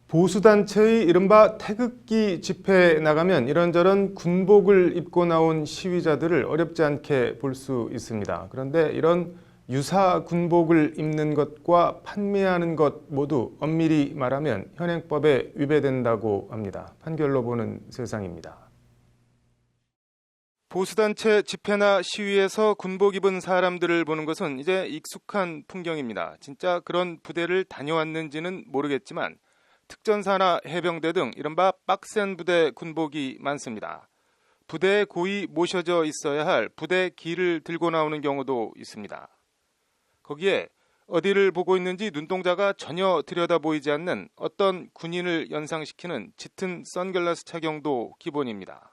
보수단체의 이른바 태극기 집회에 나가면 이런저런 군복을 입고 나온 시위자들을 어렵지 않게 볼 수 있습니다. 그런데 이런 유사 군복을 입는 것과 판매하는 것 모두 엄밀히 말하면 현행법에 위배된다고 합니다. 판결로 보는 세상입니다. 보수단체 집회나 시위에서 군복 입은 사람들을 보는 것은 이제 익숙한 풍경입니다. 진짜 그런 부대를 다녀왔는지는 모르겠지만 특전사나 해병대 등 이른바 빡센 부대 군복이 많습니다. 부대에 고이 모셔져 있어야 할 부대 기를 들고 나오는 경우도 있습니다. 거기에 어디를 보고 있는지 눈동자가 전혀 들여다 보이지 않는 어떤 군인을 연상시키는 짙은 선글라스 착용도 기본입니다.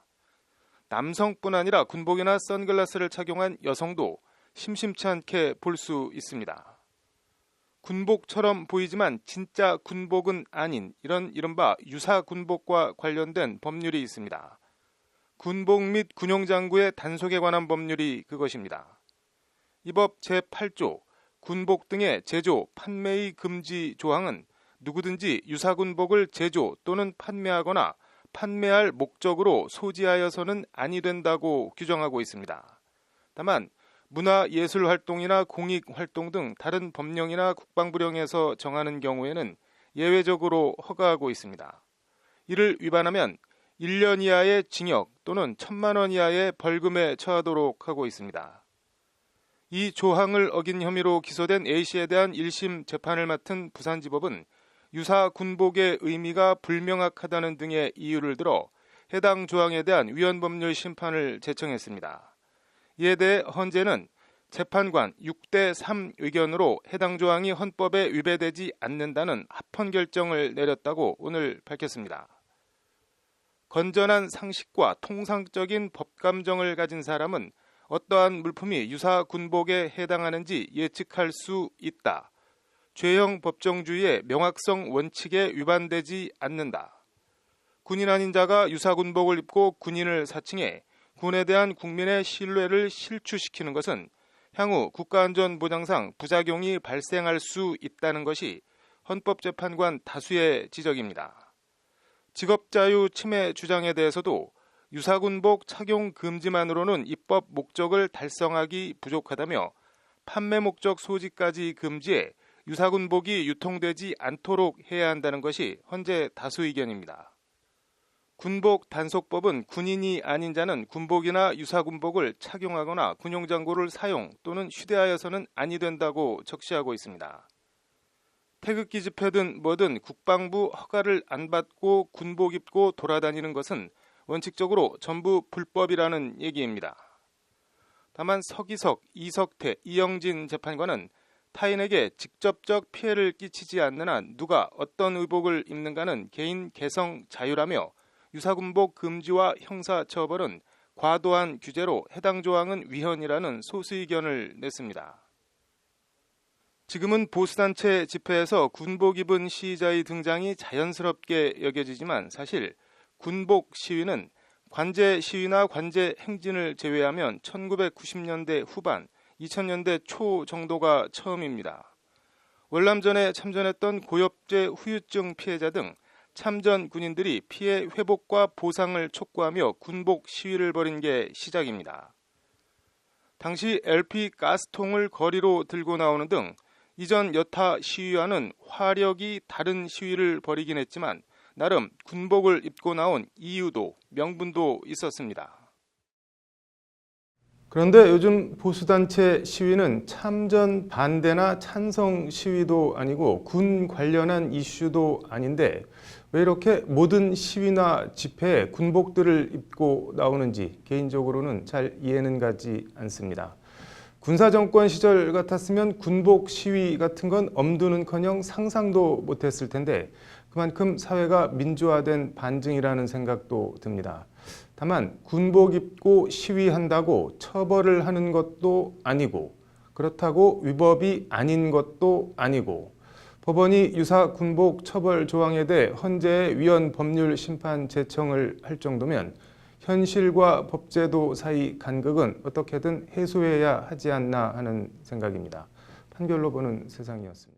남성뿐 아니라 군복이나 선글라스를 착용한 여성도 심심치 않게 볼 수 있습니다. 군복처럼 보이지만 진짜 군복은 아닌 이런 이른바 유사 군복과 관련된 법률이 있습니다. 군복 및 군용장구의 단속에 관한 법률이 그것입니다. 이 법 제8조 군복 등의 제조, 판매의 금지 조항은 누구든지 유사 군복을 제조 또는 판매하거나 판매할 목적으로 소지하여서는 아니 된다고 규정하고 있습니다. 다만 문화예술활동이나 공익활동 등 다른 법령이나 국방부령에서 정하는 경우에는 예외적으로 허가하고 있습니다. 이를 위반하면 1년 이하의 징역 또는 1,000만 원 이하의 벌금에 처하도록 하고 있습니다. 이 조항을 어긴 혐의로 기소된 A씨에 대한 1심 재판을 맡은 부산지법은 유사 군복의 의미가 불명확하다는 등의 이유를 들어 해당 조항에 대한 위헌법률 심판을 제청했습니다. 이에 대해 헌재는 재판관 6대3 의견으로 해당 조항이 헌법에 위배되지 않는다는 합헌 결정을 내렸다고 오늘 밝혔습니다. 건전한 상식과 통상적인 법감정을 가진 사람은 어떠한 물품이 유사 군복에 해당하는지 예측할 수 있다. 죄형 법정주의의 명확성 원칙에 위반되지 않는다. 군인 아닌 자가 유사 군복을 입고 군인을 사칭해 군에 대한 국민의 신뢰를 실추시키는 것은 향후 국가안전보장상 부작용이 발생할 수 있다는 것이 헌법재판관 다수의 지적입니다. 직업자유 침해 주장에 대해서도 유사군복 착용 금지만으로는 입법 목적을 달성하기 부족하다며 판매 목적 소지까지 금지해 유사군복이 유통되지 않도록 해야 한다는 것이 헌재 다수 의견입니다. 군복 단속법은 군인이 아닌 자는 군복이나 유사군복을 착용하거나 군용장구를 사용 또는 휴대하여서는 아니 된다고 적시하고 있습니다. 태극기 집회든 뭐든 국방부 허가를 안 받고 군복 입고 돌아다니는 것은 원칙적으로 전부 불법이라는 얘기입니다. 다만 서기석, 이석태, 이영진 재판관은 타인에게 직접적 피해를 끼치지 않는 한 누가 어떤 의복을 입는가는 개인 개성 자유라며 유사군복 금지와 형사처벌은 과도한 규제로 해당 조항은 위헌이라는 소수 의견을 냈습니다. 지금은 보수단체 집회에서 군복 입은 시위자의 등장이 자연스럽게 여겨지지만 사실 군복 시위는 관제 시위나 관제 행진을 제외하면 1990년대 후반, 2000년대 초 정도가 처음입니다. 월남전에 참전했던 고엽제 후유증 피해자 등 참전 군인들이 피해 회복과 보상을 촉구하며 군복 시위를 벌인 게 시작입니다. 당시 LP 가스통을 거리로 들고 나오는 등 이전 여타 시위와는 화력이 다른 시위를 벌이긴 했지만 나름 군복을 입고 나온 이유도 명분도 있었습니다. 그런데 요즘 보수단체 시위는 참전 반대나 찬성 시위도 아니고 군 관련한 이슈도 아닌데 왜 이렇게 모든 시위나 집회에 군복들을 입고 나오는지 개인적으로는 잘 이해는 가지 않습니다. 군사정권 시절 같았으면 군복 시위 같은 건 엄두는커녕 상상도 못했을 텐데 그만큼 사회가 민주화된 반증이라는 생각도 듭니다. 다만 군복 입고 시위한다고 처벌을 하는 것도 아니고 그렇다고 위법이 아닌 것도 아니고 법원이 유사 군복 처벌 조항에 대해 헌재의 위헌 법률 심판 제청을 할 정도면 현실과 법제도 사이 간극은 어떻게든 해소해야 하지 않나 하는 생각입니다. 판결로 보는 세상이었습니다.